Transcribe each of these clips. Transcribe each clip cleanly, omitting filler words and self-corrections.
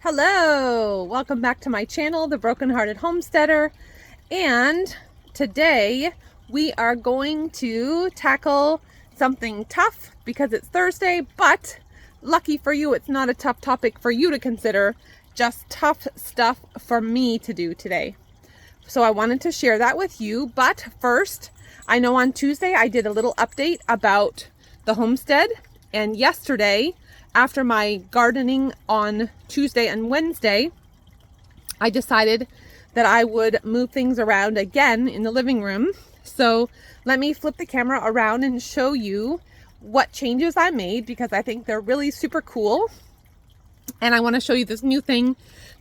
Hello, welcome back to my channel, The Brokenhearted Homesteader, and today we are going to tackle something tough because it's Thursday, but lucky for you, it's not a tough topic for you to consider, just tough stuff for me to do today. So I wanted to share that with you, but first, I know on Tuesday I did a little update about the homestead, and yesterday, after my gardening on Tuesday and Wednesday, I decided that I would move things around again in the living room. So let me flip the camera around and show you what changes I made because I think they're really super cool. And I want to show you this new thing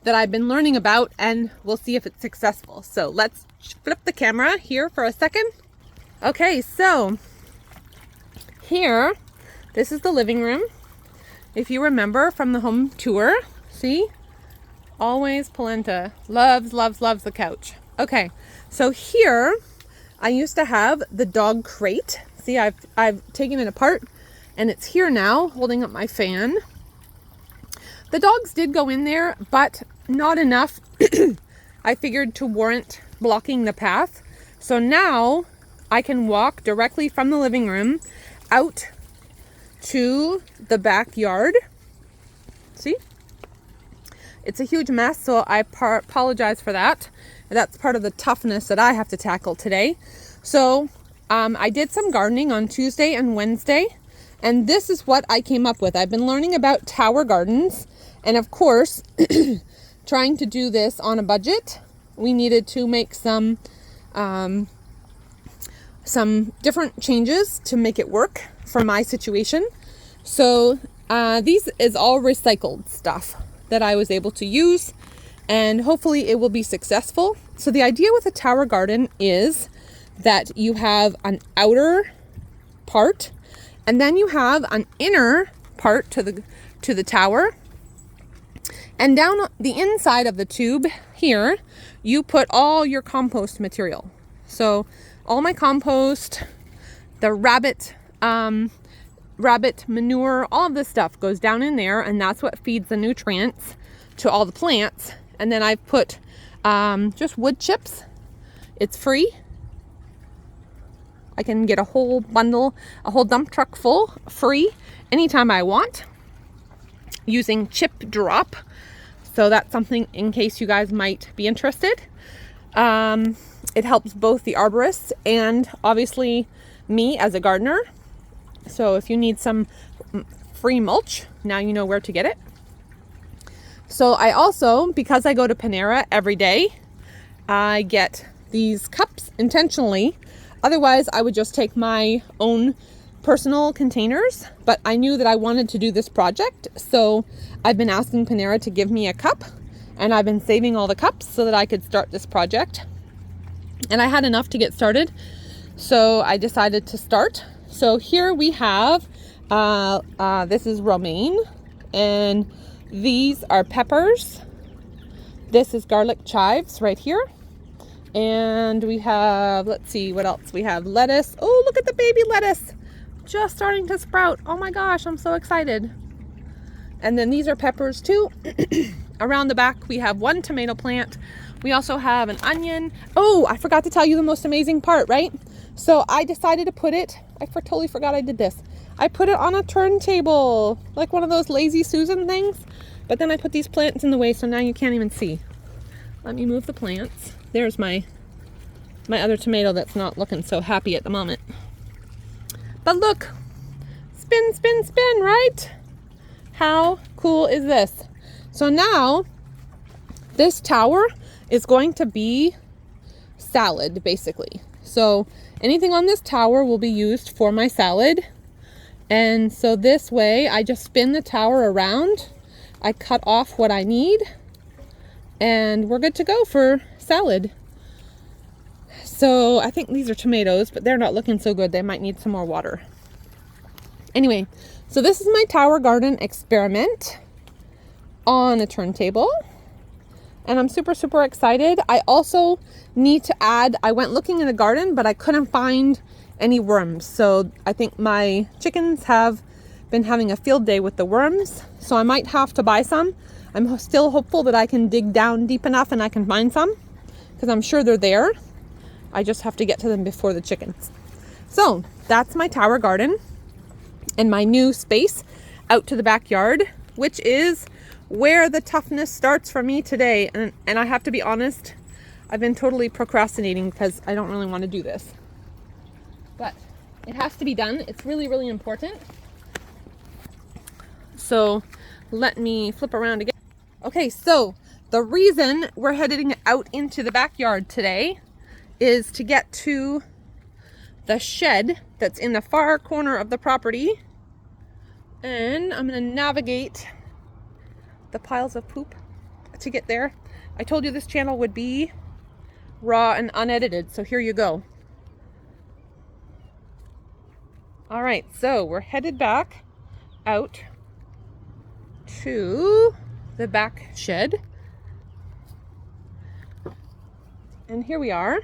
that I've been learning about, and we'll see if it's successful. So let's flip the camera here for a second. Okay, so here, this is the living room. If you remember from the home tour, see? Always polenta. Loves, loves, loves the couch. Okay, so here I used to have the dog crate. See, I've taken it apart and it's here now holding up my fan. The dogs did go in there, but not enough, I figured, to warrant blocking the path. So now I can walk directly from the living room out to the backyard. See? It's a huge mess, so I apologize for that. That's part of the toughness that I have to tackle today. So I did some gardening on Tuesday and Wednesday, and this is what I came up with. I've been learning about tower gardens, and of course, trying to do this on a budget, we needed to make some different changes to make it work for my situation. So these is all recycled stuff that I was able to use, and hopefully it will be successful. So the idea with a tower garden is that you have an outer part and then you have an inner part to the tower, and down the inside of the tube here you put all your compost material. So all my compost, the rabbit manure, all of this stuff goes down in there, and that's what feeds the nutrients to all the plants. And then I've put just wood chips. It's free. I can get a whole bundle, a whole dump truck full free anytime I want using Chip Drop. So that's something in case you guys might be interested. It helps both the arborists and obviously me as a gardener. So if you need some free mulch, now you know where to get it. So I also, because I go to Panera every day, I get these cups intentionally. Otherwise, I would just take my own personal containers, but I knew that I wanted to do this project. So I've been asking Panera to give me a cup, and I've been saving all the cups so that I could start this project. And I had enough to get started, so I decided to start. So here we have, this is romaine, and these are peppers. This is garlic chives right here. And we have, let's see what else. We have lettuce. Oh, look at the baby lettuce. Just starting to sprout. Oh my gosh, I'm so excited. And then these are peppers too. Around the back, we have one tomato plant. We also have an onion. Oh, I forgot to tell you the most amazing part, right? So I decided to put it, totally forgot I did this. I put it on a turntable, like one of those Lazy Susan things. But then I put these plants in the way, so now you can't even see. Let me move the plants. There's my other tomato that's not looking so happy at the moment. But look, spin, spin, spin, right? How cool is this? So now this tower is going to be salad, basically. So anything on this tower will be used for my salad. And so this way I just spin the tower around. I cut off what I need and we're good to go for salad. So I think these are tomatoes, but they're not looking so good. They might need some more water. Anyway, so this is my tower garden experiment on a turntable. And I'm super, super excited. I also need to add, I went looking in the garden, but I couldn't find any worms. So I think my chickens have been having a field day with the worms. So I might have to buy some. I'm still hopeful that I can dig down deep enough and I can find some, because I'm sure they're there. I just have to get to them before the chickens. So that's my tower garden and my new space out to the backyard, which is where the toughness starts for me today. And I have to be honest, I've been totally procrastinating because I don't really want to do this. But it has to be done. It's really, really important. So let me flip around again. Okay, so the reason we're heading out into the backyard today is to get to the shed that's in the far corner of the property. And I'm going to navigate the piles of poop to get there. I told you this channel would be raw and unedited, so here you go. All right, so we're headed back out to the back shed. And here we are.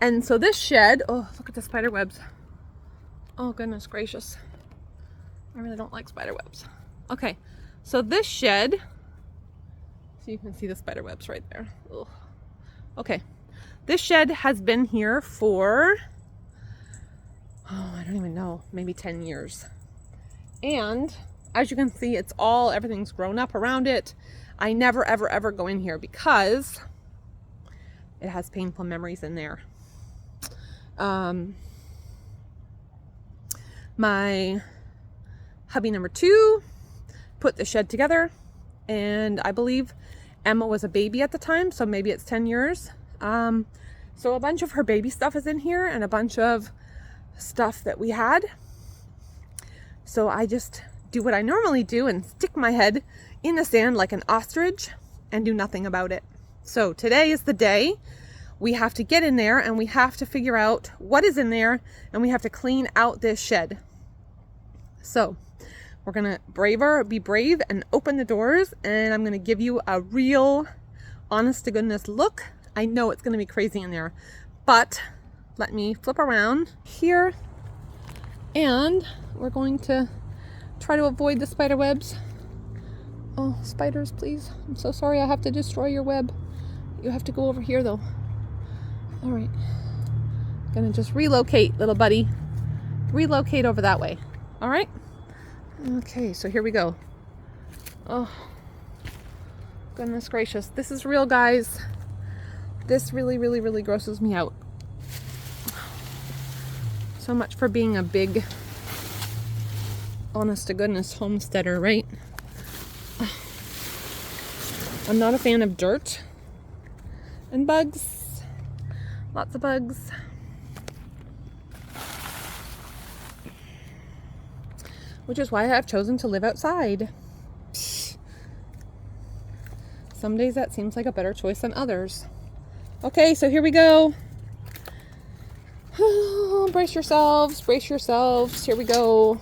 And so this shed, oh, look at the spider webs. Oh, goodness gracious. I really don't like spider webs. Okay, so this shed, so you can see the spider webs right there. Ugh. Okay, this shed has been here for, oh, I don't even know, maybe 10 years. And as you can see, everything's grown up around it. I never, ever, ever go in here because it has painful memories in there. My hubby number 2 put the shed together, and I believe Emma was a baby at the time, so maybe it's 10 years. So a bunch of her baby stuff is in here and a bunch of stuff that we had. So I just do what I normally do and stick my head in the sand like an ostrich and do nothing about it. So today is the day. We have to get in there and we have to figure out what is in there, and we have to clean out this shed. So we're gonna be brave and open the doors, and I'm gonna give you a real honest to goodness look. I know it's gonna be crazy in there, but let me flip around here and we're going to try to avoid the spider webs. Oh, spiders, please. I'm so sorry I have to destroy your web. You have to go over here though. All right, gonna just relocate, little buddy. Relocate over that way. All right. Okay, so here we go. Oh, goodness gracious. This is real, guys. This really, really, really grosses me out. So much for being a big, honest to goodness homesteader, right? I'm not a fan of dirt and bugs. Lots of bugs. Which is why I've chosen to live outside. Some days that seems like a better choice than others. Okay, so here we go. Brace yourselves, brace yourselves. Here we go.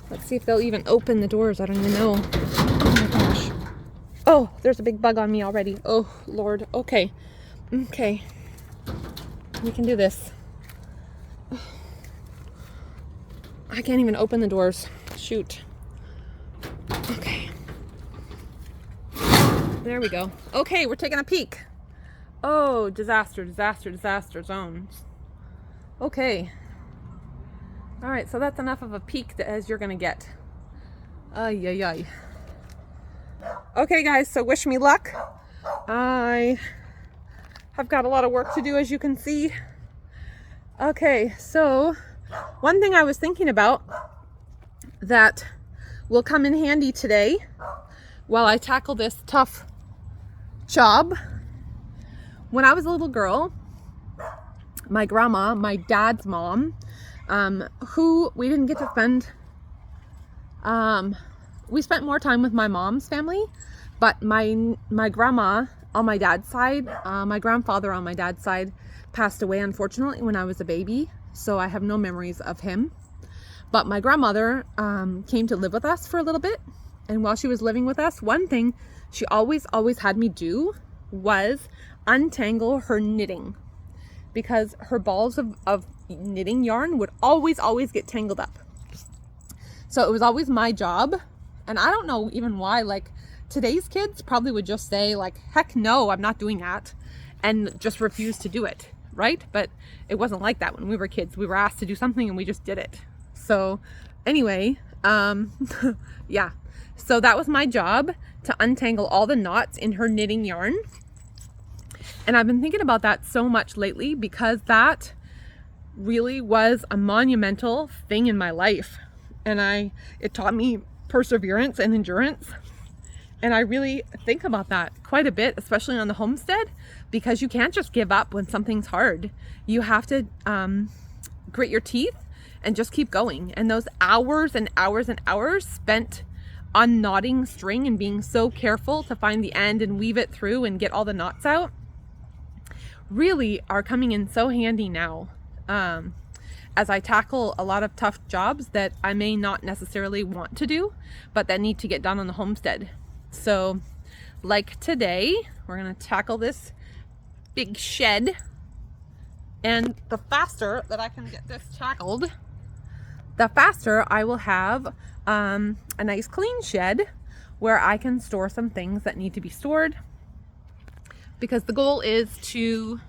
Let's see if they'll even open the doors. I don't even know. Oh my gosh. Oh, there's a big bug on me already. Oh, Lord. Okay. Okay. We can do this. I can't even open the doors. Shoot. Okay. There we go. Okay, we're taking a peek. Oh, disaster, disaster, disaster zones. Okay. All right, so that's enough of a peek as you're gonna get. Ay, ay, ay. Okay, guys, so wish me luck. I have got a lot of work to do, as you can see. Okay, so one thing I was thinking about that will come in handy today while I tackle this tough job. When I was a little girl, my grandma, my dad's mom, who we didn't get to spend, we spent more time with my mom's family, but my grandma on my dad's side, my grandfather on my dad's side passed away unfortunately when I was a baby, so I have no memories of him. But my grandmother came to live with us for a little bit, and while she was living with us, one thing she always had me do was untangle her knitting, because her balls of knitting yarn would always get tangled up. So it was always my job And I don't know even why, like today's kids probably would just say like, heck no, I'm not doing that, and just refuse to do it, right? But it wasn't like that when we were kids. We were asked to do something and we just did it. So anyway, yeah. So that was my job, to untangle all the knots in her knitting yarn. And I've been thinking about that so much lately, because that really was a monumental thing in my life. And it taught me perseverance and endurance. And I really think about that quite a bit, especially on the homestead, because you can't just give up when something's hard. You have to grit your teeth and just keep going. And those hours and hours and hours spent on knotting string and being so careful to find the end and weave it through and get all the knots out really are coming in so handy now, as I tackle a lot of tough jobs that I may not necessarily want to do, but that need to get done on the homestead. So like today, we're going to tackle this big shed, and the faster that I can get this tackled, the faster I will have a nice clean shed where I can store some things that need to be stored, because the goal is to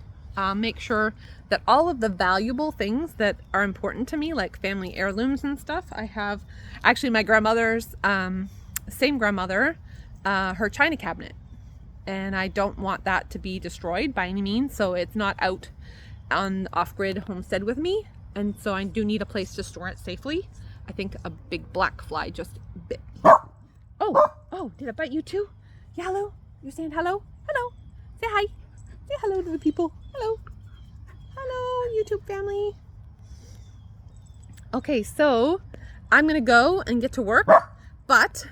make sure that all of the valuable things that are important to me, like family heirlooms and stuff, I have actually my grandmother's, same grandmother, her china cabinet, and I don't want that to be destroyed by any means, so it's not out on off-grid homestead with me, and so I do need a place to store it safely. I think a big black fly just bit. Oh, did it bite you too? Yeah, hello? You're saying hello? Hello? Say hi. Say hello to the people. Hello. Hello, YouTube family. Okay, so I'm gonna go and get to work, but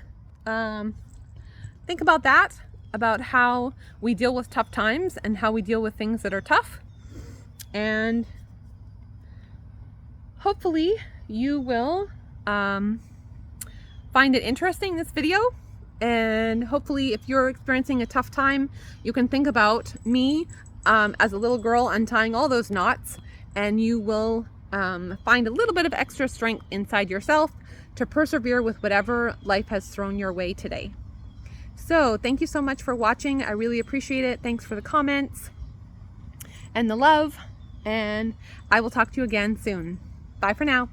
think about that, about how we deal with tough times and how we deal with things that are tough. And hopefully you will find it interesting, this video. And hopefully if you're experiencing a tough time, you can think about me as a little girl untying all those knots, and you will find a little bit of extra strength inside yourself to persevere with whatever life has thrown your way today. So thank you so much for watching. I really appreciate it. Thanks for the comments and the love, and I will talk to you again soon. Bye for now.